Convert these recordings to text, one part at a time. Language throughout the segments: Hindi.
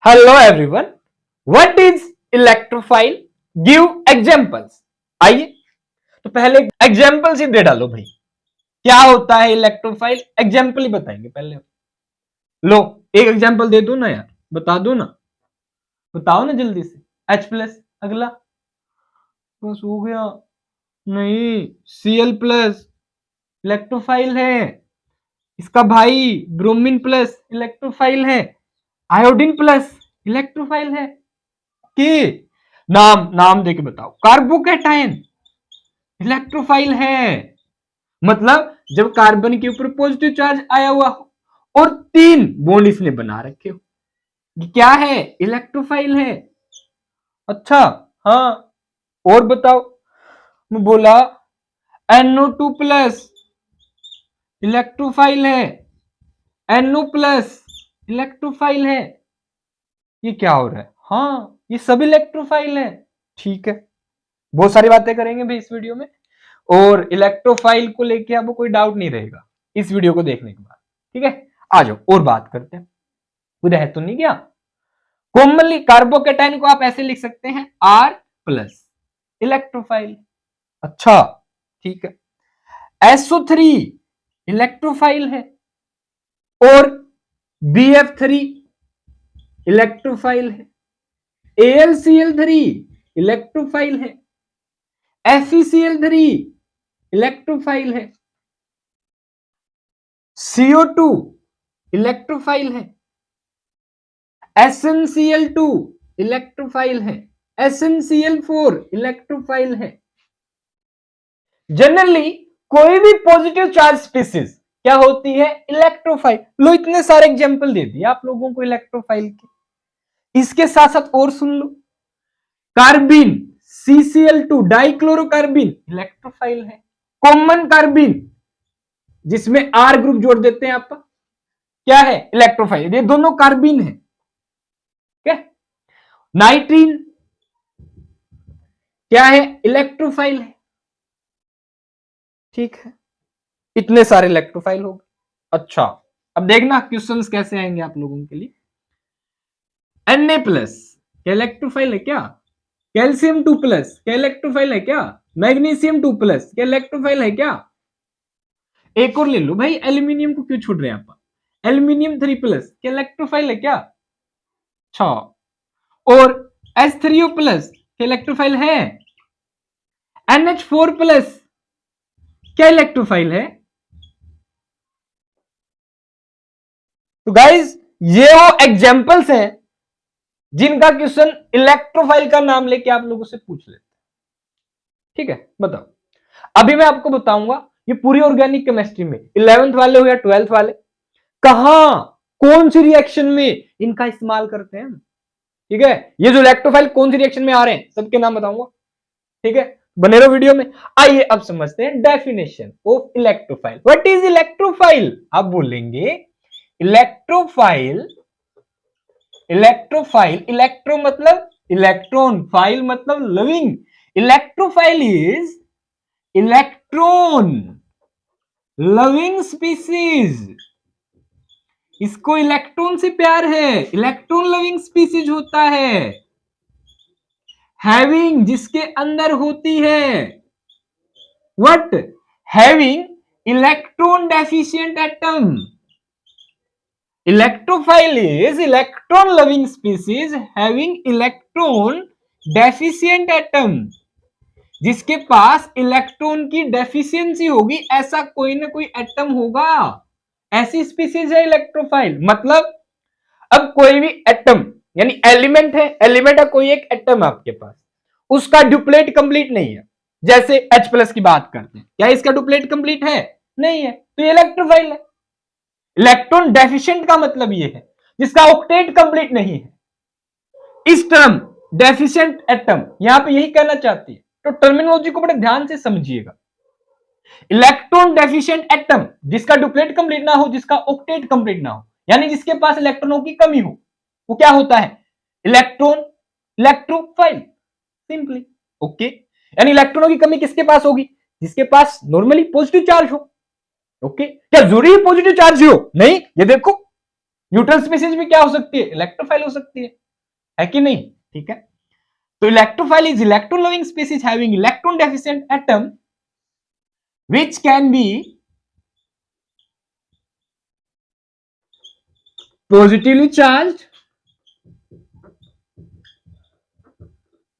Hello everyone, what is electrophile? Give examples. आइए तो पहले एग्जांपल्स ही दे डालो भाई। क्या होता है इलेक्ट्रोफाइल? एग्जांपल ही बताएंगे पहले। लो एक एग्जांपल दे दो ना यार, बता दो ना, बताओ ना जल्दी से। H+, अगला बस हो गया। नहीं, Cl+ इलेक्ट्रोफाइल है। इसका भाई ब्रोमीन प्लस इलेक्ट्रोफाइल है। आयोडीन प्लस इलेक्ट्रोफाइल है। कि नाम नाम देके बताओ। कार्बोकैटायन इलेक्ट्रोफाइल है। मतलब जब कार्बन के ऊपर पॉजिटिव चार्ज आया हुआ हो और 3 बॉन्ड इसने बना रखे हो, क्या है? इलेक्ट्रोफाइल है। अच्छा, हाँ और बताओ। मैं बोला NO2+ इलेक्ट्रोफाइल है, NO+ इलेक्ट्रोफाइल है। ये क्या हो रहा है? हाँ, ये सब इलेक्ट्रोफाइल है। ठीक है, बहुत सारी बातें करेंगे भाई इस वीडियो में, और इलेक्ट्रोफाइल को लेके आपको कोई डाउट नहीं रहेगा इस वीडियो को देखने के बाद। ठीक है, आ जाओ और बात करते हैं। कोई रह तो नहीं गया? कॉमनली कार्बोकैटायन को आप ऐसे लिख सकते हैं R+ इलेक्ट्रोफाइल। अच्छा ठीक है। SO3 इलेक्ट्रोफाइल है और BF3 इलेक्ट्रोफाइल है। AlCl3 इलेक्ट्रोफाइल है। FeCl3 इलेक्ट्रोफाइल है। CO2 इलेक्ट्रोफाइल है। SnCl2 इलेक्ट्रोफाइल है। SnCl4 इलेक्ट्रोफाइल है। जनरली कोई भी पॉजिटिव चार्ज स्पीसीज क्या होती है? इलेक्ट्रोफाइल। लो इतने सारे एग्जांपल दे दिए आप लोगों को इलेक्ट्रोफाइल के। इसके साथ साथ और सुन लो। कार्बिन CCl2 डाइक्लोरोकार्बिन इलेक्ट्रोफाइल है। कॉमन कार्बिन जिसमें R ग्रुप जोड़ देते हैं आप, क्या है? इलेक्ट्रोफाइल। ये दोनों कार्बिन है। क्या? नाइट्रीन क्या है? इलेक्ट्रोफाइल है। ठीक है, इतने सारे इलेक्ट्रोफाइल हो गए। अच्छा, अब देखना क्वेश्चंस कैसे आएंगे आप लोगों के लिए। Na+ क्या इलेक्ट्रोफाइल है क्या? कैल्शियम 2+ क्या इलेक्ट्रोफाइल है क्या? मैग्नीशियम 2+ क्या इलेक्ट्रोफाइल है क्या? एक और ले लो भाई, एल्यूमिनियम को क्यों छोड़ रहे हैं आप? एल्यूमिनियम 3+ क्या इलेक्ट्रोफाइल है क्या? अच्छा, और H3O+ क्या इलेक्ट्रोफाइल है? NH4+ क्या इलेक्ट्रोफाइल है? तो गाइज ये वो एग्जांपल्स हैं जिनका क्वेश्चन इलेक्ट्रोफाइल का नाम लेके आप लोगों से पूछ लेते। ठीक है, बताओ। अभी मैं आपको बताऊंगा ये पूरी ऑर्गेनिक केमिस्ट्री में 11th वाले हो या 12th वाले, कहां कौन सी रिएक्शन में इनका इस्तेमाल करते हैं। ठीक है, ये जो इलेक्ट्रोफाइल कौन सी रिएक्शन में आ रहे हैं सबके नाम बताऊंगा। ठीक है, बने रहो वीडियो में। आइए अब समझते हैं definition of electrophile. What is electrophile? आप बोलेंगे इलेक्ट्रोफाइल, इलेक्ट्रोफाइल, इलेक्ट्रो मतलब इलेक्ट्रॉन, फाइल मतलब loving. Electrophile is electron loving species. इसको इलेक्ट्रॉन से प्यार है, इलेक्ट्रॉन लविंग स्पीसीज होता है। हैविंग जिसके अंदर होती है, what? Having electron deficient atom. Electrophile is electron loving species having electron deficient atom। जिसके पास इलेक्ट्रॉन की डेफिशिएंसी होगी, ऐसा कोई ना कोई एटम होगा, ऐसी स्पीसीज है इलेक्ट्रोफाइल। मतलब अब कोई भी एटम यानी एलिमेंट है, एलिमेंट है कोई एक एटम आपके पास, उसका डुप्लेट कंप्लीट नहीं है। जैसे H+ की बात करते हैं, क्या इसका डुप्लेट कंप्लीट है? नहीं है, तो ये इलेक्ट्रोफाइल है। इलेक्ट्रॉन डेफिशिएंट का मतलब यह है जिसका ऑक्टेट कंप्लीट नहीं है। इस टर्म डेफिशिएंट एटम यहां पे यही कहना चाहती है, तो टर्मिनोलॉजी को बड़े ध्यान से समझिएगा। इलेक्ट्रॉन डेफिशिएंट एटम जिसका डुप्लेट कंप्लीट ना हो, जिसका ऑक्टेट कंप्लीट ना हो, यानी जिसके पास इलेक्ट्रॉनों की कमी हो, वो क्या होता है? Electron electrophile, simply. ओके, यानी इलेक्ट्रॉनों की कमी किसके पास होगी? जिसके पास नॉर्मली पॉजिटिव चार्ज हो। ओके, क्या जरूरी पॉजिटिव चार्ज हो? नहीं, ये देखो न्यूट्रल स्पीसीज भी क्या हो सकती है, इलेक्ट्रोफाइल हो सकती है कि नहीं? ठीक है, तो electrophile is electron loving species having electron deficient atom which can be positively charged,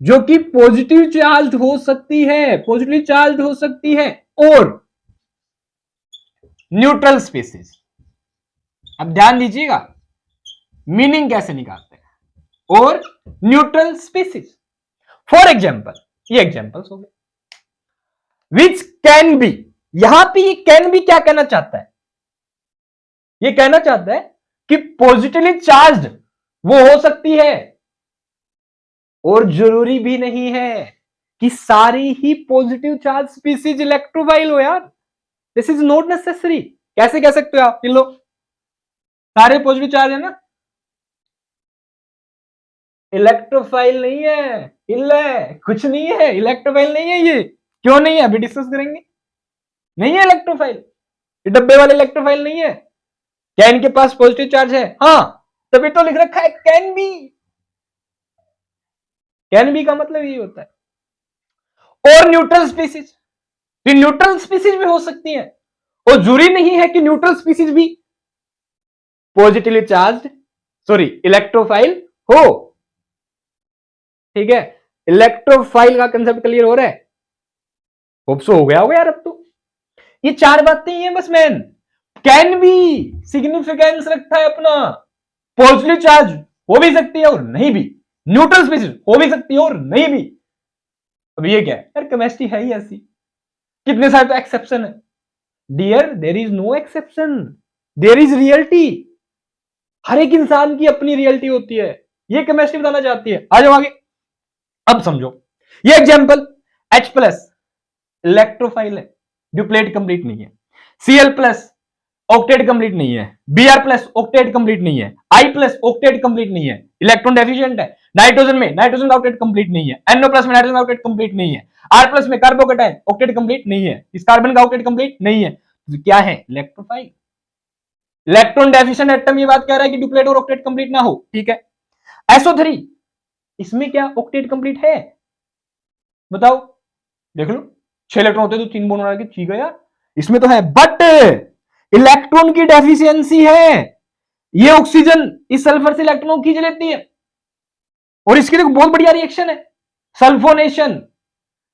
जो कि पॉजिटिव चार्ज हो सकती है, पॉजिटिवली चार्ज हो सकती है, और न्यूट्रल स्पीसीज। अब ध्यान दीजिएगा मीनिंग कैसे निकालते हैं, और न्यूट्रल स्पीसीज। फॉर एग्जाम्पल, ये एग्जाम्पल्स हो गए, विच कैन बी, यहां पे ये कैन बी क्या कहना चाहता है, ये कहना चाहता है कि पॉजिटिवली चार्ज वो हो सकती है, और जरूरी भी नहीं है कि सारी ही पॉजिटिव चार्ज स्पीसीज इलेक्ट्रोफाइल हो यार, दिस इज नॉट नेसेसरी। कैसे कह सकते हो आप, इन लो सारे पॉजिटिव चार्ज है ना, इलेक्ट्रोफाइल नहीं है, कुछ नहीं है, इलेक्ट्रोफाइल नहीं है ये। क्यों नहीं है, अभी डिस्कस करेंगे। नहीं है इलेक्ट्रोफाइल, ये डब्बे वाले इलेक्ट्रोफाइल नहीं है। क्या इनके पास पॉजिटिव चार्ज है? हाँ, तभी तो लिख रखा है कैन बी। कैन बी का मतलब ये होता है। और न्यूट्रल स्पीसीज, तो न्यूट्रल स्पीसीज भी हो सकती है, और जरूरी नहीं है कि न्यूट्रल स्पीसीज भी पॉजिटिवली चार्ज, सॉरी इलेक्ट्रोफाइल हो। ठीक है, इलेक्ट्रोफाइल का कंसेप्ट क्लियर हो रहा है? होप सो हो गया होगा यार अब तो। ये चार बातें ही हैं बस मैन। कैन बी सिग्निफिकेंस रखता है अपना, पॉजिटिव चार्ज हो भी सकती है और नहीं भी, न्यूट्रल स्पीसीज हो भी सकती है और नहीं भी। अब ये क्या है यार, केमिस्ट्री है ही ऐसी, कितने सारे तो एक्सेप्शन है। Dear there is no exception, there is reality. हर एक इंसान की अपनी रियलिटी होती है, ये केमिस्ट्री बताना चाहती है। आ जाओ आगे, अब समझो ये एग्जांपल, H प्लस इलेक्ट्रोफाइल है, ड्यूप्लेट कंप्लीट नहीं है। Cl प्लस ऑक्टेट कंप्लीट नहीं है। Br प्लस ऑक्टेट कंप्लीट नहीं है। I प्लस ऑक्टेट कंप्लीट नहीं है, इलेक्ट्रॉन डेफिशिएंट है। नाइट्रोजन में नाइट्रोजन ऑक्टेट कंप्लीट नहीं है। NO प्लस में नाइट्रोजन ऑक्टेट कंप्लीट नहीं है। R प्लस में कार्बोकेटाइन ऑक्टेट कंप्लीट नहीं है, इस कार्बन का ऑक्टेट कंप्लीट नहीं है, तो क्या है, इलेक्ट्रोफाइल। इलेक्ट्रॉन डेफिशिएंट एटम ये बात कह रहा है कि ड्यूप्लेट और ऑक्टेट कंप्लीट ना हो। ठीक है, SO3 इसमें क्या ऑक्टेट कंप्लीट है, बताओ, देख लो 6 इलेक्ट्रॉन होते तो 3 बॉन्ड बना के ठीक है यार, इसमें तो है, बट इलेक्ट्रॉन की डेफिशिएंसी है। ये ऑक्सीजन इस सल्फर से इलेक्ट्रॉन खींच लेती है, और इसके लिए बहुत बढ़िया रिएक्शन है, sulphonation,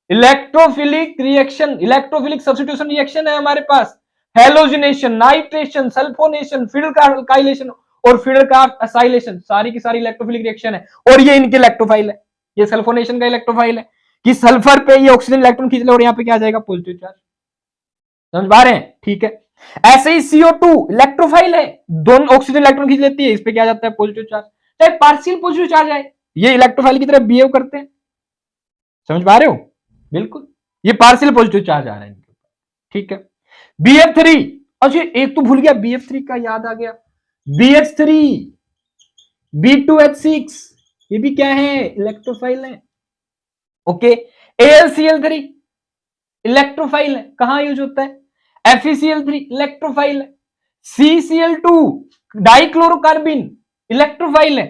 electrophilic reaction, electrophilic substitution reaction है हमारे पास, हेलोजिनेशन, नाइट्रेशन, सल्फोनेशन, फिडल और फिडल असाइलेशन, सारी की सारी इलेक्ट्रोफिलिक रिएक्शन है, और ये इनके इलेक्ट्रोफाइल है। ये सल्फोनेशन का इलेक्ट्रोफाइल है कि सल्फर पे ये ऑक्सीजन इलेक्ट्रॉन खींच ले, और यहाँ पे क्या आ जाएगा, पॉजिटिव चार्ज। समझ पा रहे हैं? ठीक है, ऐसे ही CO2 इलेक्ट्रोफाइल है, दोनों ऑक्सीजन इलेक्ट्रॉन खींच लेती है, इस पे क्या जाता है, पॉजिटिव चार्ज, चाहे पार्शियल पॉजिटिव चार्ज आए, ये इलेक्ट्रोफाइल की तरह बिहेव करते हैं। समझ पा रहे हो? बिल्कुल, ये पार्शियल पॉजिटिव चार्ज आ रहा है इनके ऊपर। ठीक है, BF3, अच्छा एक तो भूल गया, BF3 का याद आ गया, BH3, B2H6, ये भी क्या है, इलेक्ट्रोफाइल है। ओके, AlCl3 इलेक्ट्रोफाइल है, कहां यूज होता है, FeCl3 इलेक्ट्रोफाइल है। CCl2 डाइक्लोरोकार्बिन इलेक्ट्रोफाइल है।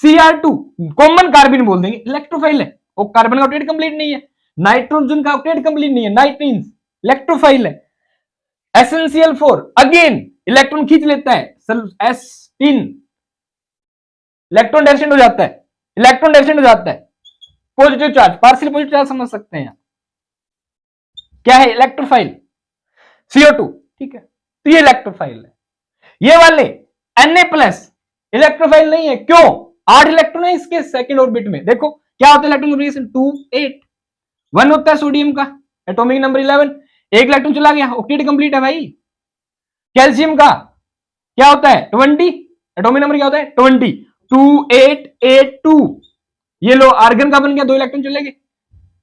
Cr2 कॉमन कार्बिन बोल देंगे, इलेक्ट्रोफाइल है, वो कार्बन का ऑक्टेट कंप्लीट नहीं है। नाइट्रोजन का ऑक्टेट कंप्लीट नहीं है, नाइट्रीन इलेक्ट्रोफाइल है। SnCl4 अगेन इलेक्ट्रॉन खींच लेता है, S3 इलेक्ट्रॉन डेफिशिएंट हो जाता है, इलेक्ट्रॉन डेफिशिएंट हो जाता है, positive charge, partial positive charge समझ सकते हैं, क्या है, इलेक्ट्रोफाइल, CO2। ठीक है, तो ये इलेक्ट्रोफाइल है। ये वाले Na+ इलेक्ट्रोफाइल नहीं है, क्यों, 8 इलेक्ट्रॉन है इसके सेकंड ऑर्बिट में। देखो क्या होता है इलेक्ट्रॉन कॉन्फ़िगरेशन, 2 8 1 होता है सोडियम का, एटॉमिक नंबर 11, एक इलेक्ट्रॉन चला गया, ऑक्टेट कंप्लीट है भाई। कैल्शियम का क्या होता है, 20, एटॉमिक नंबर क्या होता है, 20, 2 8 8 2, ये लो आर्गन का बन गया, 2 इलेक्ट्रॉन चलेंगे,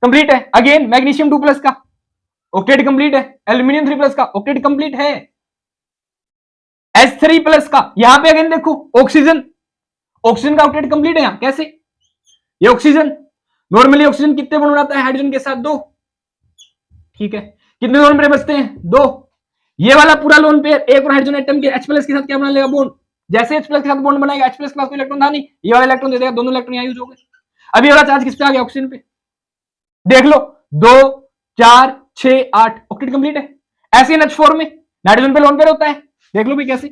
कंप्लीट है। अगेन मैग्नीशियम 2+ का ऑक्टेट कंप्लीट है, एल्यूमिनियम 3+ का ऑक्टेट कंप्लीट है, H3+ का, यहां पे अगेन देखो ऑक्सीजन, ऑक्सीजन का ऑक्टेट कंप्लीट है यहां, कैसे, ये ऑक्सीजन, नॉर्मली ऑक्सीजन कितने बॉन्ड बनाता है हाइड्रोजन के साथ, 2। ठीक है, कितने लोन पेयर बचते हैं, 2। ये वाला पूरा लोन पेयर एक और हाइड्रोजन एटम के H+ के साथ क्या बना लेगा, बॉन्ड, जैसे H प्लस के साथ बॉन्ड बनाएगा, H प्लस के पास कोई इलेक्ट्रॉन था नहीं, ये वाला इलेक्ट्रॉन दे देगा, दोनों इलेक्ट्रॉन यहाँ यूज हो गए। अब ये वाला चार्ज किस पे आ गया? ऑक्सीजन पे। देख लो 2 4 6 8 ऑक्टेट कंप्लीट है। ऐसे NH4 में नाइट्रोजन पे लोन पेयर होता है, देख लो भाई कैसे।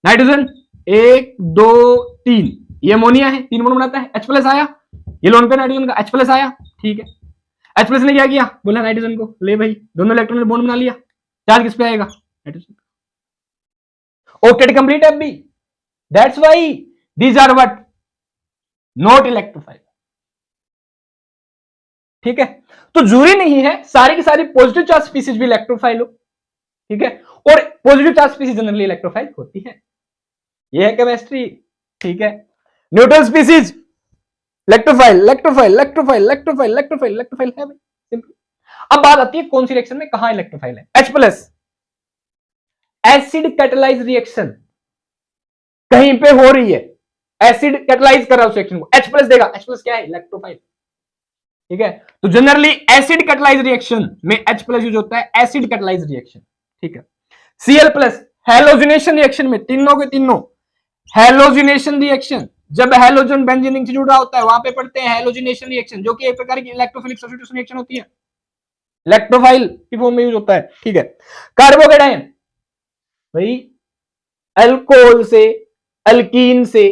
नाइट्रोजन 1 2 3, ये अमोनिया है, 3 बॉन्ड बनाता है, H प्लस आया, ये लोन पेयर नाइट्रोजन का, H प्लस आया, ठीक है। H प्लस ने क्या किया? बोला नाइट्रोजन को ले भाई, दोनों इलेक्ट्रॉन ने बॉन्ड बना लिया, चार्ज किस पे आएगा? नाइट्रोजन। ऑक्टेट कंप्लीट है अभी, that's why these are what? Not electrophile. ठीक है, तो जरूरी नहीं है सारी की सारी पॉजिटिव चार्ज स्पीसीज भी इलेक्ट्रोफाइल हो, ठीक है, और positive charge species generally electrophile होती है, ये है केमिस्ट्री, ठीक है। Neutral species electrophile, electrophile, electrophile, electrophile, electrophile, electrophile है भाई, सिंपल। अब बात आती है कौन सी रिएक्शन में कहां इलेक्ट्रोफाइल है? H plus acid catalyse reaction कहीं पे हो रही है, एसिड कैटालाइज कर रहा है उस रिएक्शन को, H प्लस देगा, H प्लस क्या है? इलेक्ट्रोफाइल, ठीक है। तो जनरली एसिड कैटालाइज रिएक्शन में H प्लस यूज होता है, एसिड कैटालाइज रिएक्शन, ठीक है। Cl प्लस हैलोजिनेशन रिएक्शन में, तीनों के तीनों हैलोजिनेशन रिएक्शन, जब हैलोजन बेंजीन से जुड़ा होता है वहां पे पढ़ते हैं हैलोजिनेशन रिएक्शन, जो कि एक प्रकार की इलेक्ट्रोफिलिक सब्स्टिट्यूशन रिएक्शन होती है, इलेक्ट्रोफाइल की फॉर्म में यूज होता है, ठीक है। कार्बोकेटायन भाई, अल्कोहल से अल्कीन से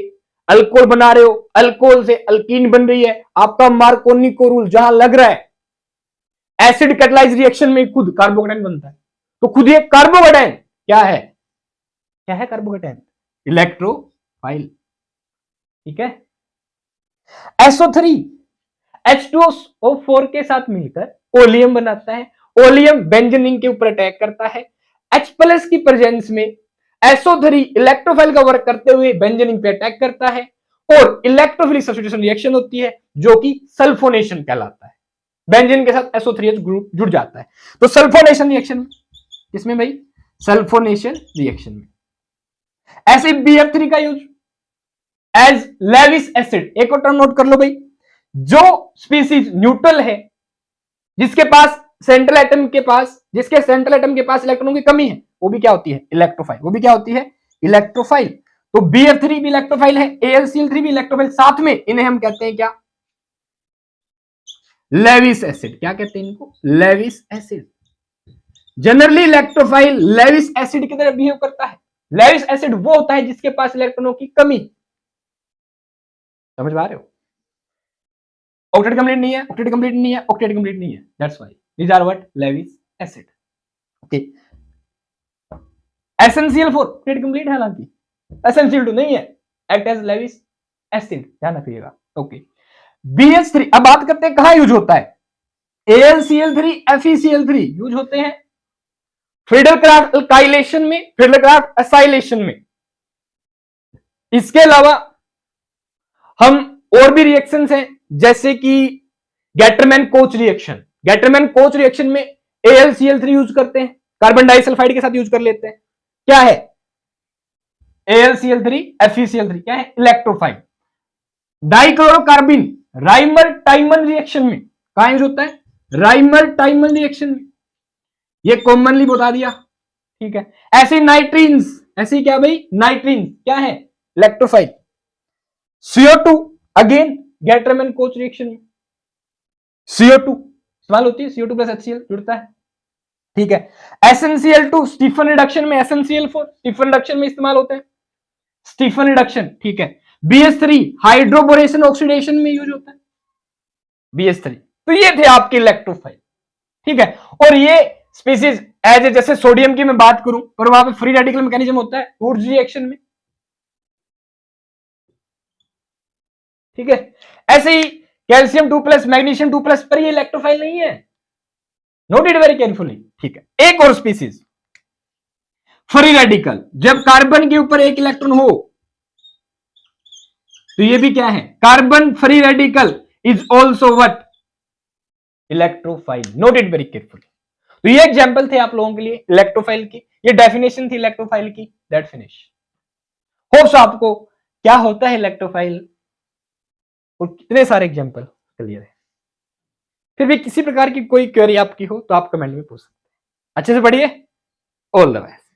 अल्कोहल बना रहे हो, अल्कोहल से अल्कीन बन रही है, आपका मार्कोनी को रूल जहां लग रहा है, एसिड कैटालाइज रिएक्शन में खुद कार्बोकेटायन बनता है, तो खुद ये कार्बोकेटायन क्या है? क्या है कार्बोकेटायन? इलेक्ट्रोफाइल, ठीक है। SO3 H2O4 के साथ मिलकर ओलियम बनाता है, ओलियम बेंजीन के ऊपर अटैक करता है, H प्लस की प्रेजेंस में SO3 इलेक्ट्रोफाइल का वर्क करते हुए बेंजीन पे अटैक करता है और इलेक्ट्रोफिलिक सब्स्टिट्यूशन रिएक्शन होती है जो कि सल्फोनेशन कहलाता है, बेंजीन के साथ SO3H ग्रुप जुड़ जाता है, तो सल्फोनेशन रिएक्शन में, किसमें भाई? सल्फोनेशन रिएक्शन में। ऐसे BF3 का यूज एज लेविस एसिड, एक और टर्म नोट कर लो भाई, जो स्पीसीज न्यूट्रल है, जिसके पास सेंट्रल एटम के पास, जिसके सेंट्रल एटम के पास इलेक्ट्रॉनों की कमी है, वो भी क्या होती है? इलेक्ट्रोफाइल, वो भी क्या होती है? इलेक्ट्रोफाइल। तो BF3 भी इलेक्ट्रोफाइल है, AlCl3 भी इलेक्ट्रोफाइल, साथ में इन्हें हम कहते हैं क्या? Lewis acid. क्या कहते हैं इनको? Lewis acid. Generally electrophile Lewis acid की तरह बिहेव करता है। लेविस एसिड वो होता है जिसके पास इलेक्ट्रॉनों की कमी, समझ पा रहे हो? ऑक्टेट कंप्लीट नहीं है, ऑक्टेट कंप्लीट नहीं है, ऑक्टेट कंप्लीट नहीं है, that's why these are what? Lewis acid, okay. SnCl4 octet complete है, हालांकि SnCl2 नहीं है, एक्ट एज लेविस एसिड, ध्यान रखिएगा, ओके। BH3, अब बात करते हैं कहां यूज होता है? AlCl3 FeCl3 यूज होते हैं फिडलक्राफ्ट अल्काइलेशन में, फिडलक्राफ्ट एसाइलेशन में। इसके अलावा हम और भी रिएक्शंस हैं, जैसे कि Gattermann coach reaction, Gattermann coach reaction में AlCl3 यूज करते हैं, कार्बन डाइसल्फाइड के साथ यूज कर लेते हैं, क्या है? AlCl3 FeCl3 क्या है? इलेक्ट्रोफाइल। डाइक्लोरोकार्बिन राइमर टाइमन रिएक्शन में कहां यूज होता है? राइमर टाइमन रिएक्शन में, ये कॉमनली बता दिया, ठीक है। ऐसे नाइट्रीन्स, ऐसे क्या भाई? नाइट्रीन क्या है? Electrophile. CO2 again Gattermann coach reaction में CO2 इस्तेमाल होती है, CO2 प्लस HCl जुड़ता है, ठीक है। SnCl2 स्टीफन रिडक्शन में, SnCl4 स्टीफन रिडक्शन में इस्तेमाल होते हैं, स्टीफन रिडक्शन, ठीक है। BH3 हाइड्रोबोरेशन ऑक्सीडेशन में यूज होता है, BH3। तो ये थे आपके इलेक्ट्रोफाइल, ठीक है। और ये स्पीसीज एज ए, जैसे सोडियम की मैं बात करूं, पर वहां पे फ्री रेडिकल मैकेनिज्म होता है वुड्स रिएक्शन में, ठीक है। ऐसे ही कैल्शियम 2+, मैग्नीशियम 2+, पर ये इलेक्ट्रोफाइल नहीं है, नोट इट वेरी केयरफुली, ठीक है। एक और स्पीसीज फ्री रेडिकल, जब कार्बन के ऊपर एक इलेक्ट्रॉन हो, तो ये भी क्या है? Carbon free radical is also what? Electrophile, note it very carefully. तो ये एग्जांपल थे आप लोगों के लिए इलेक्ट्रोफाइल की, ये डेफिनेशन थी इलेक्ट्रोफाइल की, दैट फिनिश। होप्स आपको क्या होता है इलेक्ट्रोफाइल और कितने सारे एग्जांपल क्लियर है। फिर भी किसी प्रकार की कोई क्वेरी आपकी हो तो आप कमेंट में पूछ सकते हैं। अच्छे से पढ़िए, ऑल द बेस्ट।